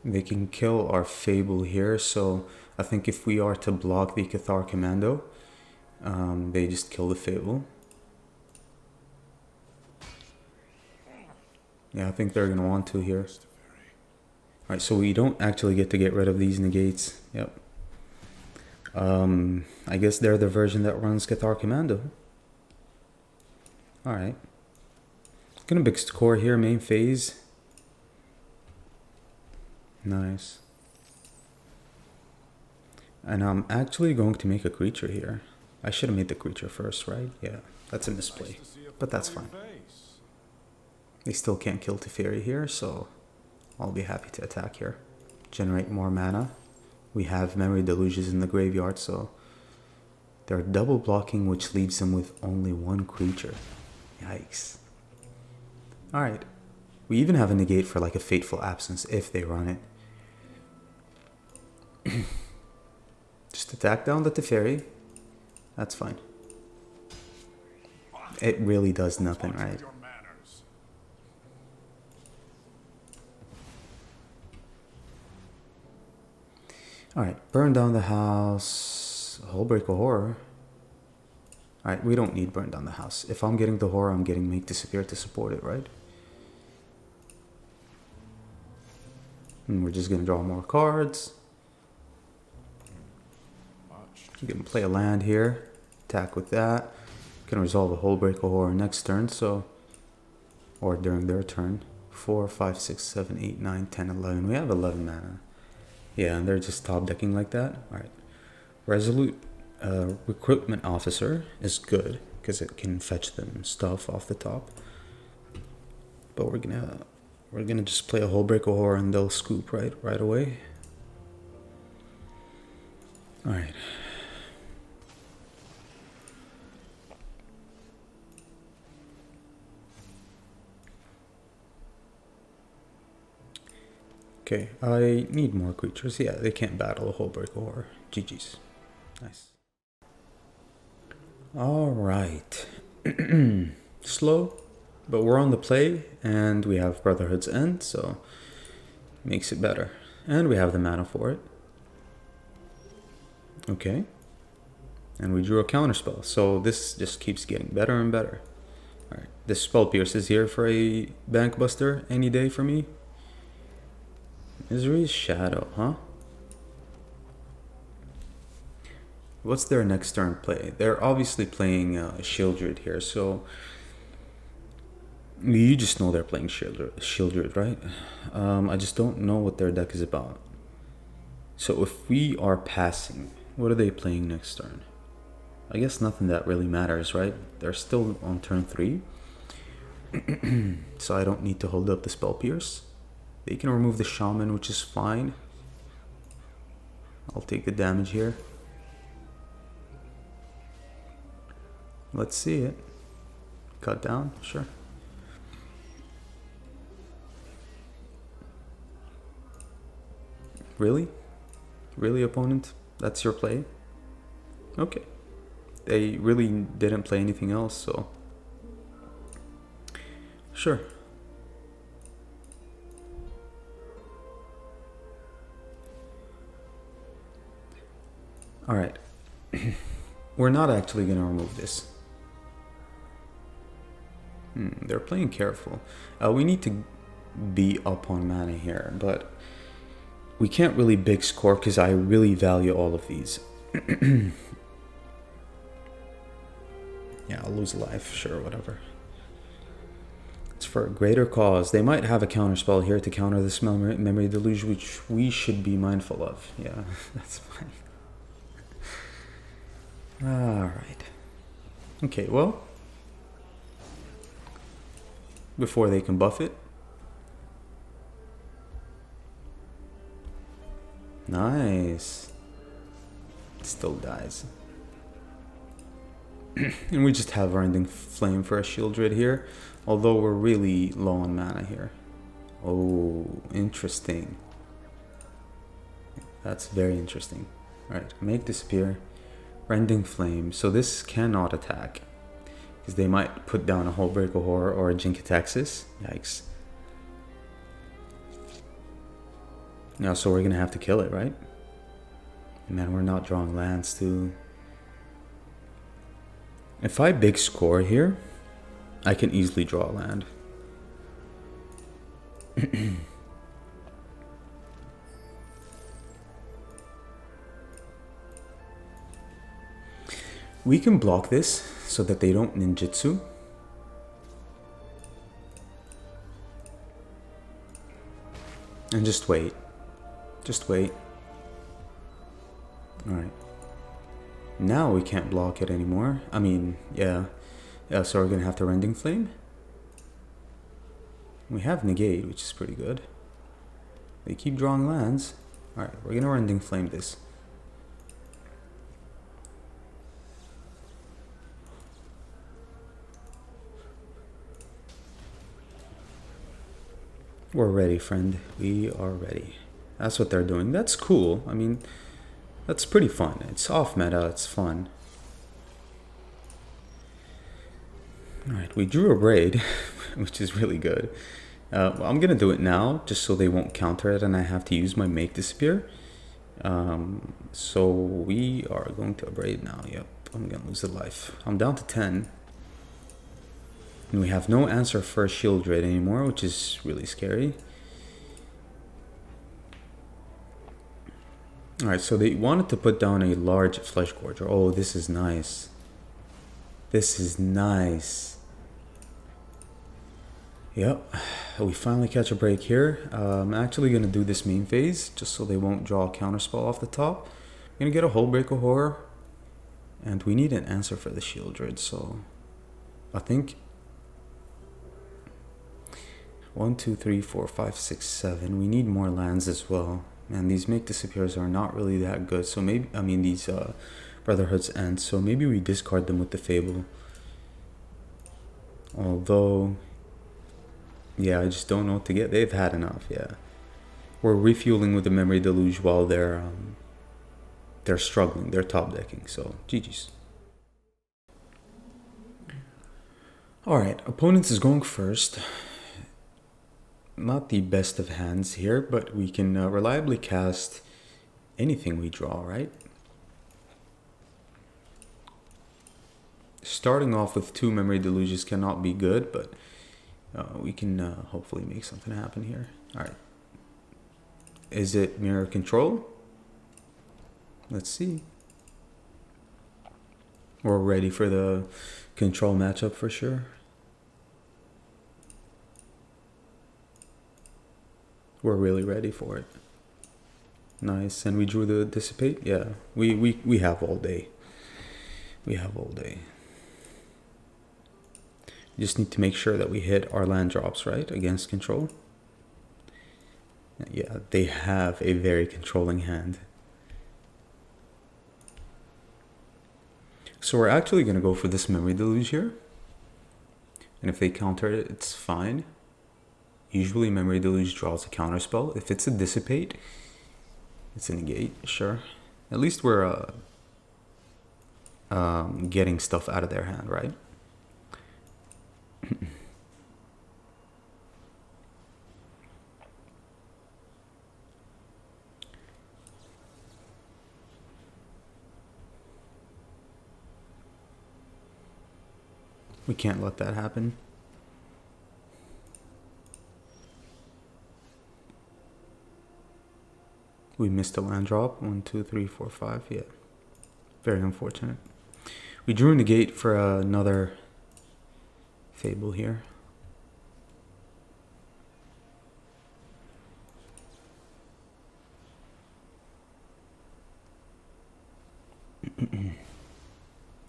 They can kill our Fable here, so I think if we are to block the Cathar Commando, they just kill the Fable. Yeah, I think they're going to want to here. Alright, so we don't actually get to get rid of these negates. Yep. I guess they're the version that runs Cathar Commando. Alright. Gonna Big Core here, main phase. Nice. And I'm actually going to make a creature here. I should have made the creature first, right? Yeah, that's a misplay. But that's fine. They still can't kill Teferi here, so I'll be happy to attack here. Generate more mana. We have Memory Deluges in the graveyard, so they're double blocking, which leaves them with only 1 creature. Yikes. Alright. We even have a negate for like a Fateful Absence if they run it. Just attack down the Teferi. That's fine. It really does nothing, right? Alright, burn down the house. Hullbreak of Horror. Alright, we don't need burn down the house. If I'm getting the horror, I'm getting Make Disappear to support it, right? And we're just gonna draw more cards. We're gonna play a land here. Attack with that. can resolve a Hull Breaker Horror next turn, so, or during their turn. 4, 5, 6, 7, 8, 9, 10, 11. We have 11 mana. Yeah, and they're just top decking like that. Alright. Resolute Recruitment Officer is good because it can fetch them stuff off the top. But we're gonna just play a Hull Breaker Horror and they'll scoop right away. Alright. Okay, I need more creatures. Yeah, they can't battle a Hull Breaker Horror. GG's. Nice. Alright. Slow, but we're on the play, and we have Brotherhood's End, so makes it better. And we have the mana for it. Okay. And we drew a counterspell, so this just keeps getting better and better. Alright, this Spell Pierce is here for a Bank Buster any day for me. Misery's Shadow, huh? What's their next turn play? They're obviously playing Shieldred here, so you just know they're playing Shieldred, right? I just don't know what their deck is about. So if we are passing, what are they playing next turn? I guess nothing that really matters, right? They're still on turn 3. So I don't need to hold up the Spell Pierce. They can remove the Shaman, which is fine. I'll take the damage here. Let's see it. Cut down, sure. Really? Really, opponent? That's your play? Okay. They really didn't play anything else, so... Sure. Alright. We're not actually going to remove this. They're playing careful. We need to be up on mana here, but we can't really big score because I really value all of these. Yeah, I'll lose a life, sure, whatever. It's for a greater cause. They might have a counterspell here to counter this memory deluge, which we should be mindful of. Yeah, that's fine. Alright. Okay, well, before they can buff it. Nice. It still dies. And we just have Rending Flame for a Shieldred here, although we're really low on mana here. Oh, interesting. That's very interesting. Alright, make disappear. Rending Flame. So this cannot attack, because they might put down a Hull Breaker Horror or a Jinkataxis. Yikes. Now, so we're gonna have to kill it, right? Man, we're not drawing lands too. If I big score here, I can easily draw a land. We can block this so that they don't ninjutsu. And just wait. Just wait. Alright. Now we can't block it anymore. I mean, yeah. Yeah, so we're gonna have to Rending Flame. We have Negate, which is pretty good. They keep drawing lands. Alright, we're gonna Rending Flame this. We're ready, friend. We are ready. That's what they're doing. That's cool. I mean, that's pretty fun. It's off meta. It's fun. Alright, we drew a Braid, which is really good. I'm going to do it now, just so they won't counter it and I have to use my Make Disappear. So we are going to Braid now. Yep, I'm going to lose a life. I'm down to 10. And we have no answer for a Shieldred anymore, which is really scary. Alright, so they wanted to put down a large Flesh Gorger. Oh, this is nice. This is nice. Yep, we finally catch a break here. I'm actually going to do this main phase just so they won't draw a counterspell off the top. I'm going to get a Hullbreaker Horror. And we need an answer for the Shieldred, so I think 1, 2, 3, 4, 5, 6, 7. We need more lands as well. And these make disappears are not really that good. So maybe, I mean, these Brotherhood's End. So maybe we discard them with the Fable. Although, yeah, I just don't know what to get. They've had enough, yeah. We're refueling with the Memory Deluge while they're struggling. They're top decking, so GG's. Alright, opponents is going first. Not the best of hands here, but we can reliably cast anything we draw, right? Starting off with 2 Memory Deluges cannot be good, but we can hopefully make something happen here. Alright. Is it Mirror Control? Let's see. We're ready for the control matchup for sure. We're really ready for it. Nice. And we drew the Dissipate? Yeah. We have all day. We have all day. We just need to make sure that we hit our land drops, right? Against control. Yeah, they have a very controlling hand. So we're actually going to go for this Memory Deluge here. And if they counter it, it's fine. Usually Memory Deluge draws a counter spell. If it's a Dissipate, it's a negate, sure. At least we're getting stuff out of their hand, right? We can't let that happen. We missed a land drop. 1, 2, 3, 4, 5. Yeah. Very unfortunate. We drew a negate for another Fable here.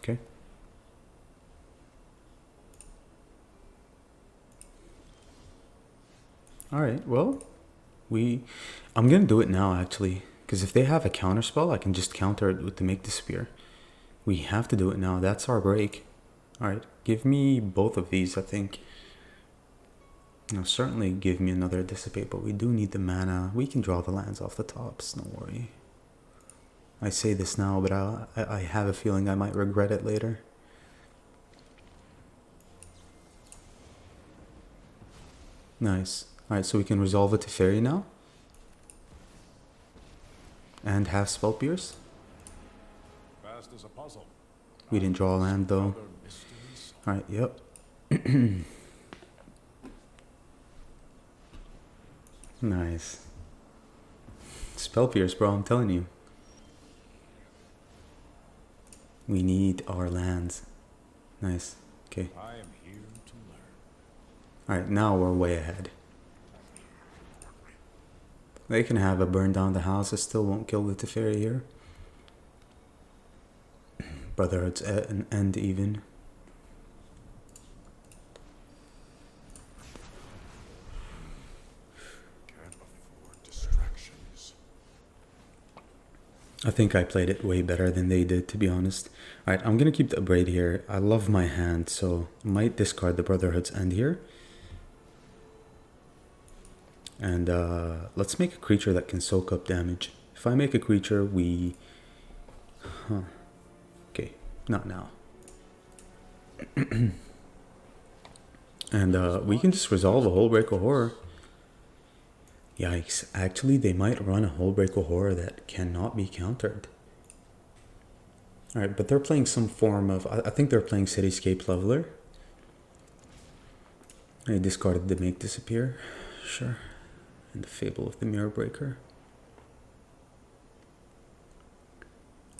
Okay. Alright, well, I'm gonna do it now actually, because if they have a counter spell, I can just counter it with the Make Disappear. We have to do it now. That's our break. Alright, give me both of these, I think. No, certainly give me another Dissipate, but we do need the mana. We can draw the lands off the tops, don't worry. I say this now, but I have a feeling I might regret it later. Nice. Alright, so we can resolve it to Fairy now. And have Spell Pierce. Fast as a puzzle. We didn't draw a land though. Alright, yep. Nice. Spell Pierce, bro, I'm telling you. We need our lands. Nice. Okay. I am here to learn. Alright, now we're way ahead. They can have a burn down the house. It still won't kill the Teferi here. Brotherhood's an end even. Can't afford distractions. I think I played it way better than they did, to be honest. Alright, I'm gonna keep the Abrade here. I love my hand, so I might discard the Brotherhood's End here. And let's make a creature that can soak up damage. If I make a creature, we... Okay, not now. And we can just resolve a Hullbreaker Horror. Yikes, actually they might run a Hullbreaker Horror that cannot be countered. Alright, but they're playing some form of... I think they're playing Cityscape Leveler. I discarded the Make Disappear. Sure. And the Fable of the Mirror Breaker.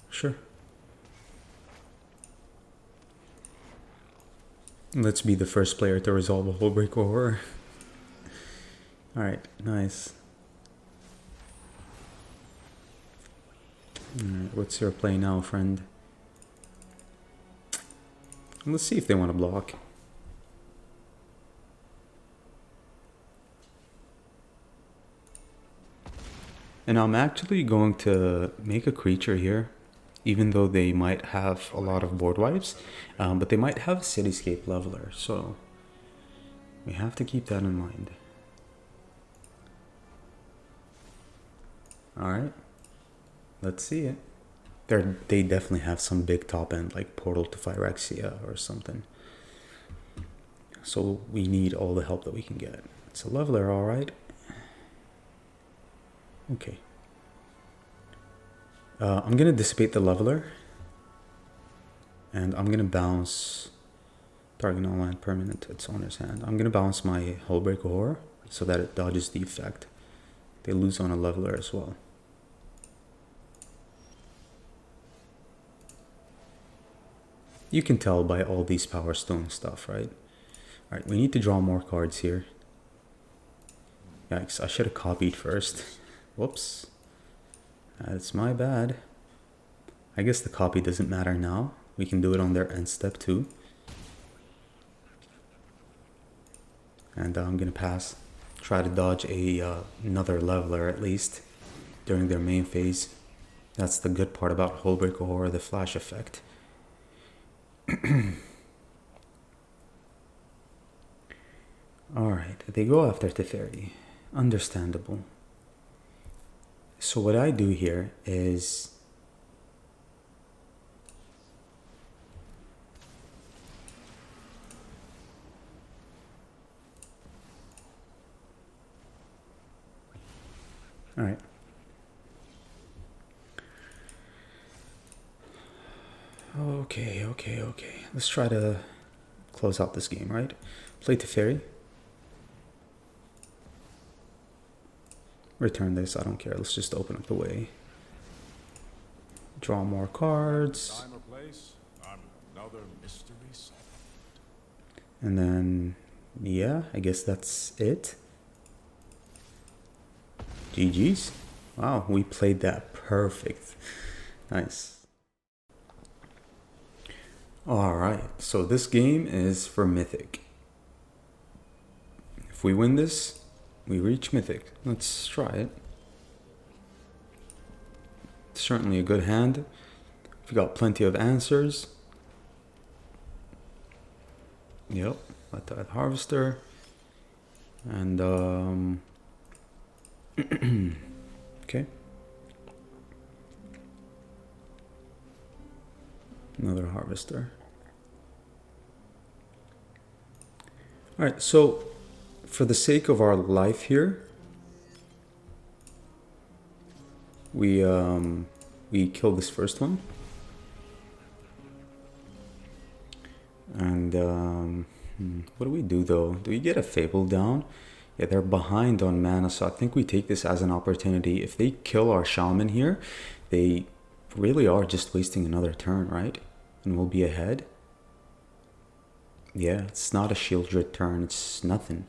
Sure. Let's be the first player to resolve a Hullbreaker Horror. Alright, nice. Alright, what's your play now, friend? Let's see if they want to block. And I'm actually going to make a creature here, even though they might have a lot of board wipes, but they might have a Cityscape Leveler, so we have to keep that in mind. Alright, let's see it. They definitely have some big top end, like Portal to Phyrexia or something. So we need all the help that we can get. It's a Leveler, alright. Okay. I'm gonna dissipate the Leveler, and I'm gonna bounce target non-land permanent its owner's hand. I'm gonna bounce my Hullbreaker Horror so that it dodges the effect. They lose on a Leveler as well. You can tell by all these Power Stone stuff, right? Alright, we need to draw more cards here. Yikes, I should have copied first. Whoops. That's my bad. I guess the copy doesn't matter now. We can do it on their end step too. And I'm gonna pass. Try to dodge another Leveler at least during their main phase. That's the good part about Hullbreaker Horror, the flash effect. Alright, they go after Teferi. Understandable. So what I do here is alright. Okay. Let's try to close out this game, right? Play Teferi. Return this, I don't care. Let's just open up the way. Draw more cards. Time or place, another mystery solved. And then, yeah, I guess that's it. GG's. Wow, we played that perfect. Nice. Alright, so this game is for Mythic. If we win this, we reach Mythic. Let's try it. It's certainly a good hand. We've got plenty of answers. Yep, let that Harvester. And, okay. Another Harvester. Alright, so for the sake of our life here, we kill this first one. And what do we do though? Do we get a Fable down? Yeah, they're behind on mana, so I think we take this as an opportunity. If they kill our Shaman here, they really are just wasting another turn, right? And we'll be ahead. Yeah, it's not a Shieldred turn, it's nothing.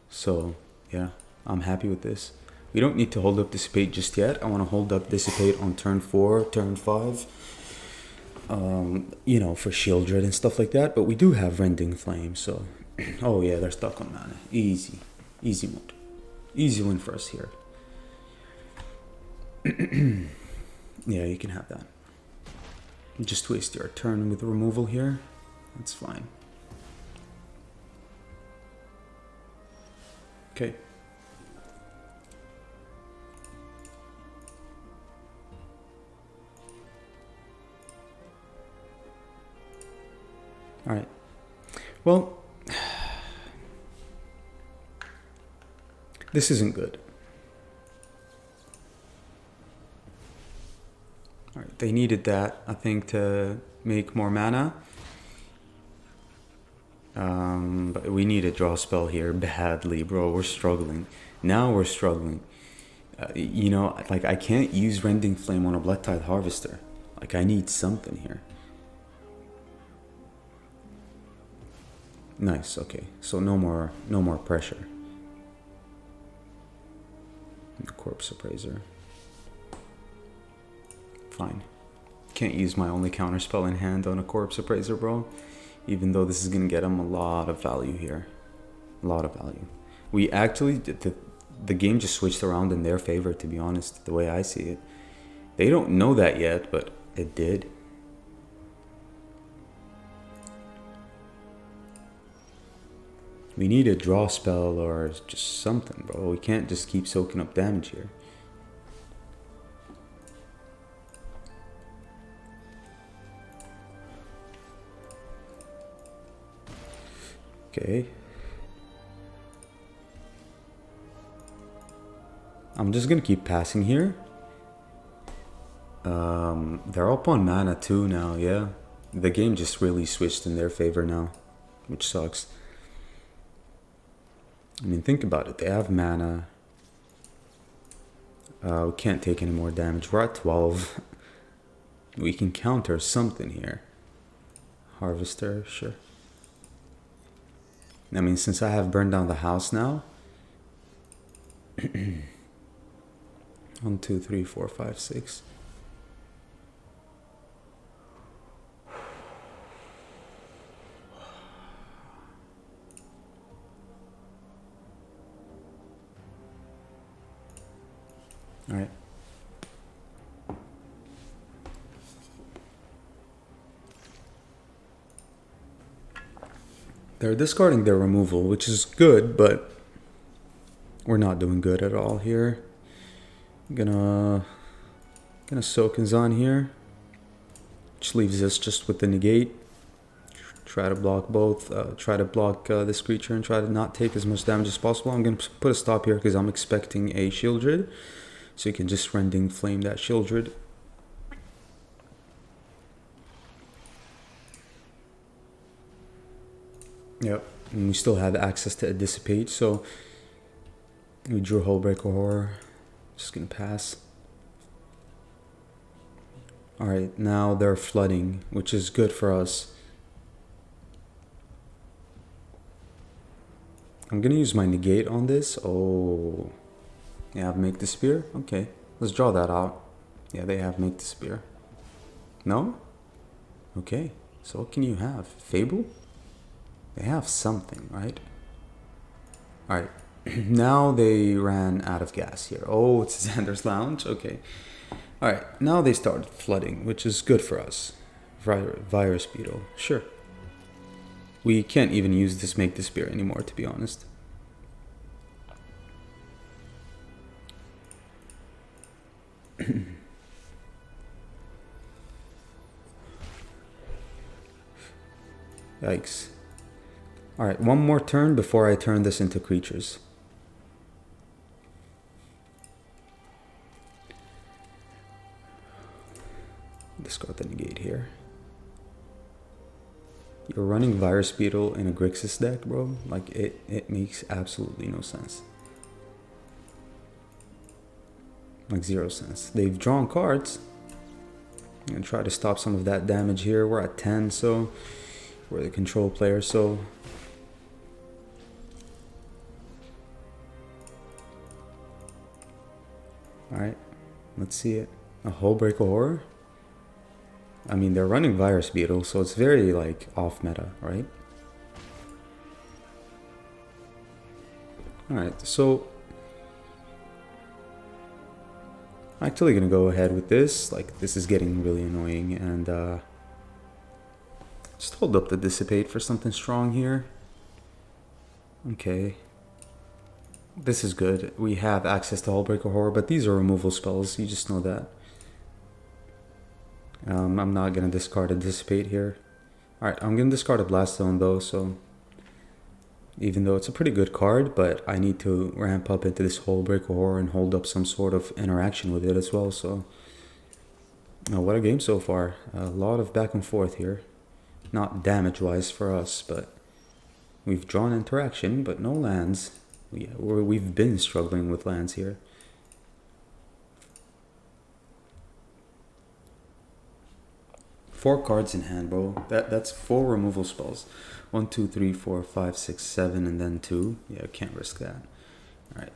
So, yeah, I'm happy with this. We don't need to hold up Dissipate just yet. I want to hold up Dissipate on turn 4, turn 5. You know, for Shieldred and stuff like that. But we do have Rending Flame, so... oh yeah, they're stuck on mana. Easy. Easy mode. Easy win for us here. Yeah, you can have that. Just waste your turn with removal here. That's fine. Okay. All right. Well, this isn't good. All right, they needed that, I think, to make more mana. But we need a draw spell here badly, bro. We're struggling. Now we're struggling. You know, like, I can't use Rending Flame on a Blood Tithe Harvester. Like, I need something here. Nice, okay. So no more pressure. The Corpse Appraiser. Fine. Can't use my only counterspell in hand on a Corpse Appraiser, bro. Even though this is gonna get him a lot of value here. A lot of value. We actually, the game just switched around in their favor, to be honest, the way I see it. They don't know that yet, but it did. We need a draw spell or just something, bro. We can't just keep soaking up damage here. Okay. I'm just gonna keep passing here. They're up on mana too now, yeah. The game just really switched in their favor now, which sucks. I mean, think about it. They have mana. We can't take any more damage. We're at 12. We can counter something here. Harvester, sure. I mean, since I have burned down the house now. 1, 2, 3, 4, 5, 6. All right. They're discarding their removal, which is good, but we're not doing good at all here. Gonna soak on here, which leaves us just with the negate. Try to block both. Try to block this creature and try to not take as much damage as possible. I'm gonna put a stop here because I'm expecting a Shieldred. So you can just Rending Flame that Shieldred. Yep, and we still have access to a Dissipate, so we drew Hullbreaker Horror. Just gonna pass. Alright, now they're flooding, which is good for us. I'm gonna use my negate on this. Oh. They have Make the Spear? Okay, let's draw that out. Yeah, they have Make the Spear. No? Okay, so what can you have? Fable? They have something, right? Alright, now they ran out of gas here. Oh, it's Xander's Lounge? Okay. Alright, now they started flooding, which is good for us. Virus Beetle, sure. We can't even use this Make the Spear anymore, to be honest. Yikes. Alright, one more turn before I turn this into creatures. Discard the negate here. You're running Virus Beetle in a Grixis deck, bro? Like, it makes absolutely no sense. Like, 0 sense. They've drawn cards. I'm gonna try to stop some of that damage here. We're at 10, so we're the control player, so alright, let's see it. A Hullbreaker Horror? I mean, they're running Virus Beetle, so it's very, like, off meta, right? Alright, so I'm actually gonna go ahead with this. Like, this is getting really annoying, and just hold up the Dissipate for something strong here. Okay. This is good. We have access to Hullbreaker Horror, but these are removal spells. You just know that. I'm not going to discard a Dissipate here. Alright, I'm going to discard a Blast Zone though, so even though it's a pretty good card, but I need to ramp up into this Hullbreaker Horror and hold up some sort of interaction with it as well, so what a game so far. A lot of back and forth here. Not damage-wise for us, but we've drawn interaction, but no lands. We've been struggling with lands here. 4 cards in hand, bro. That's 4 removal spells. 1, 2, 3, 4, 5, 6, 7, and then 2. Yeah, can't risk that. Alright.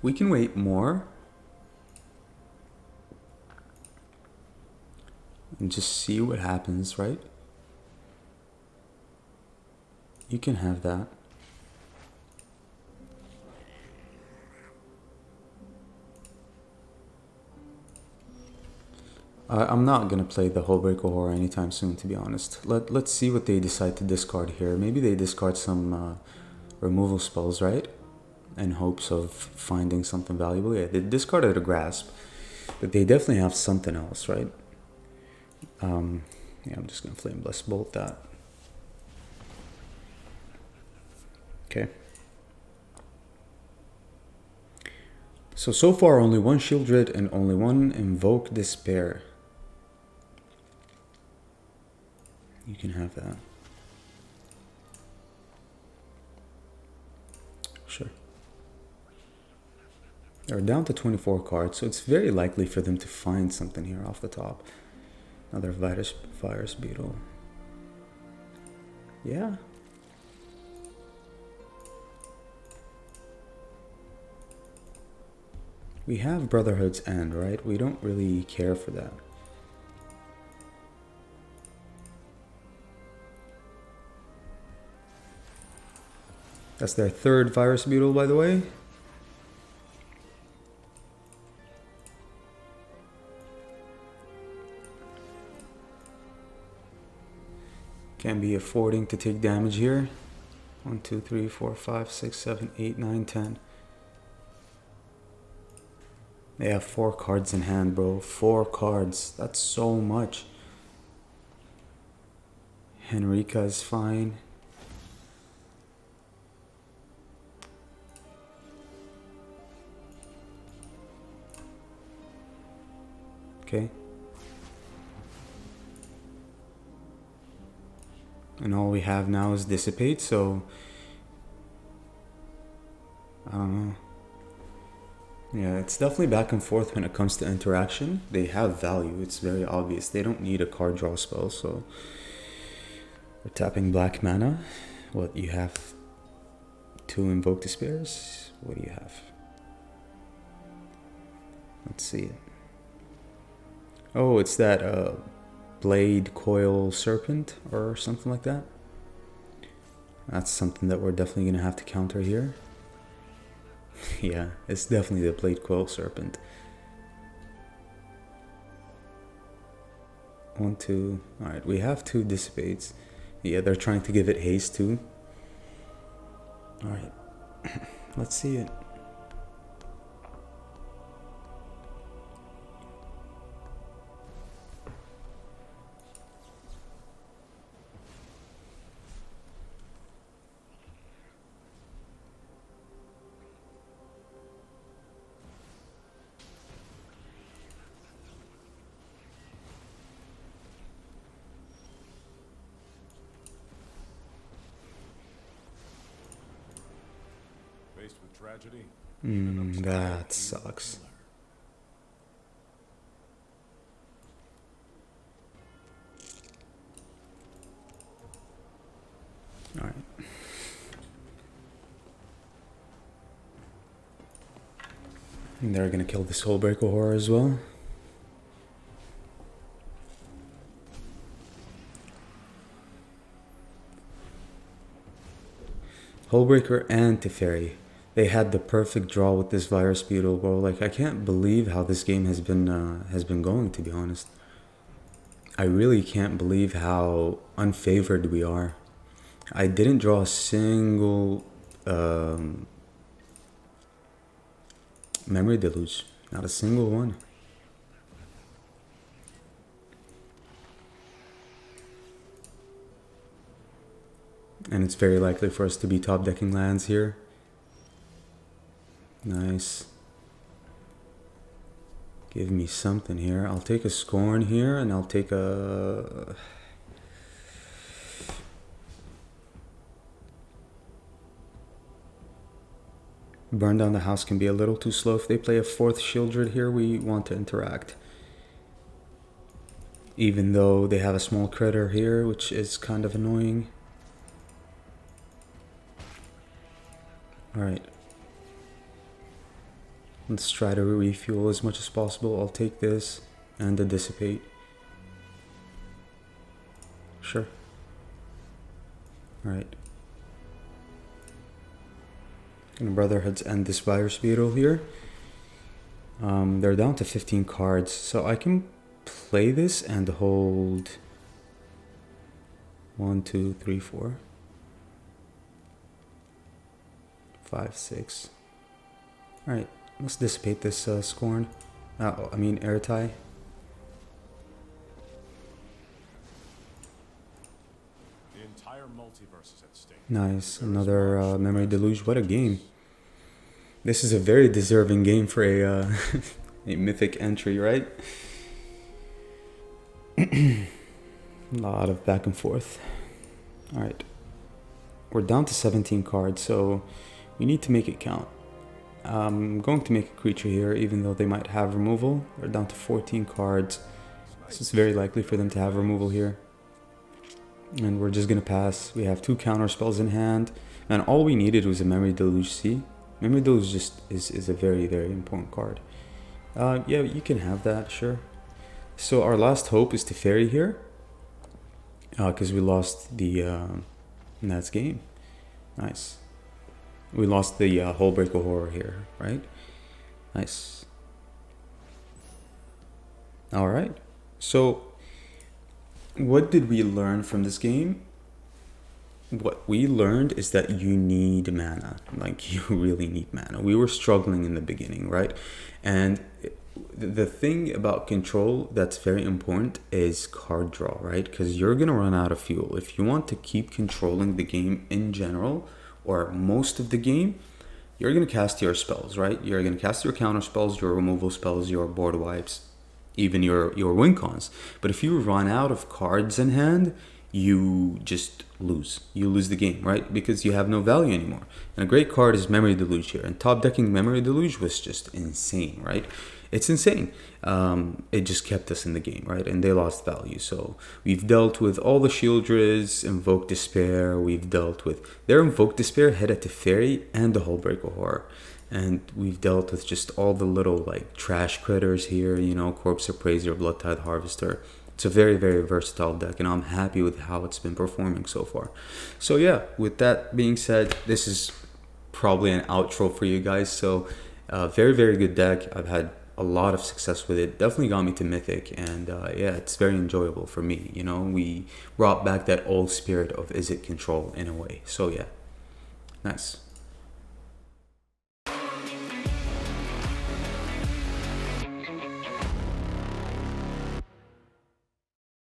We can wait more. And just see what happens, right? You can have that. I'm not gonna play the Hullbreaker Horror anytime soon, to be honest. Let's see what they decide to discard here. Maybe they discard some removal spells, right? In hopes of finding something valuable. Yeah, they discarded a Grasp, but they definitely have something else, right? Yeah, I'm just gonna Flame Blast Bolt that. Okay. So far only 1 Shieldred and only 1 Invoke Despair. You can have that. Sure. They're down to 24 cards, so it's very likely for them to find something here off the top. Another Virus Beetle. Yeah. We have Brotherhood's End, right? We don't really care for that. That's their 3rd Virus Beetle, by the way. Can be affording to take damage here. 1, 2, 3, 4, 5, 6, 7, 8, 9, 10. They have 4 cards in hand, bro. 4 cards. That's so much. Henrika is fine. Okay. And all we have now is Dissipate, so I don't know. Yeah, it's definitely back and forth when it comes to interaction. They have value, it's very obvious. They don't need a card draw spell, so we're tapping black mana. What, you have 2 Invoke Despairs? What do you have? Let's see it. Oh, it's that Blade Coil Serpent or something like that. That's something that we're definitely going to have to counter here. Yeah, it's definitely the Blade Coil Serpent. 1, 2. Alright, we have 2 Dissipates. Yeah, they're trying to give it haste too. Alright, let's see it. Faced with tragedy. That sucks. Alright. And they're gonna kill this Hullbreaker Horror as well. Hullbreaker and Teferi. They had the perfect draw with this Virus Beetle, bro. Like, I can't believe how this game has been going, to be honest. I really can't believe how unfavored we are. I didn't draw a single Memory Deluge. Not a single one. And it's very likely for us to be top decking lands here. Nice. Give me something here. I'll take a Scorn here, and I'll take a... Burn Down the House can be a little too slow. If they play a 4th Shieldred here, we want to interact. even though they have a small critter here, which is kind of annoying. Alright. Let's try to refuel as much as possible. I'll take this and the dissipate. Sure. Alright. Gonna Brotherhood's end this virus beetle here. They're down to 15 cards, so I can play this and hold 1, 2, 3, 4, 5, 6. Alright, let's dissipate this Scorn. Air tie. The entire multiverse is at stake. Nice, another Memory Deluge. What a game. This is a very deserving game for a a Mythic entry, right? A lot of back and forth. Alright. We're down to 17 cards, so we need to make it count. I'm going to make a creature here, even though they might have removal. They're down to 14 cards. So it's very likely for them to have removal here. And we're just going to pass. We have 2 counter spells in hand. And all we needed was a Memory Deluge C. Memory Deluge just is a very, very important card. Yeah, you can have that, sure. So our last hope is to Fairy here. Because we lost the Nats game. Nice. We lost the Hullbreaker Horror here, right? Nice. Alright. So, what did we learn from this game? What we learned is that you need mana. Like, you really need mana. We were struggling in the beginning, right? And the thing about control that's very important is card draw, right? Because you're going to run out of fuel. If you want to keep controlling the game in general, or most of the game, you're going to cast your spells, right? You're going to cast your counter spells, your removal spells, your board wipes, even your win cons. But if you run out of cards in hand, you just lose. You lose the game, right? Because you have no value anymore. And a great card is Memory Deluge here. And top decking Memory Deluge was just insane, right? It's insane. It just kept us in the game, right? And they lost value. So we've dealt with all the Shieldred's, Invoke Despair. We've dealt with their Invoke Despair headed to Fairy and the Hullbreaker Horror. And we've dealt with just all the little like trash critters here, you know, Corpse Appraiser, Bloodtide Harvester. It's a very, very versatile deck, and I'm happy with how it's been performing so far. So yeah, with that being said, this is probably an outro for you guys. So very, very good deck. I've had a lot of success with it. Definitely got me to Mythic, and yeah, it's very enjoyable for me. You know, we brought back that old spirit of Izzet control in a way. So yeah, nice.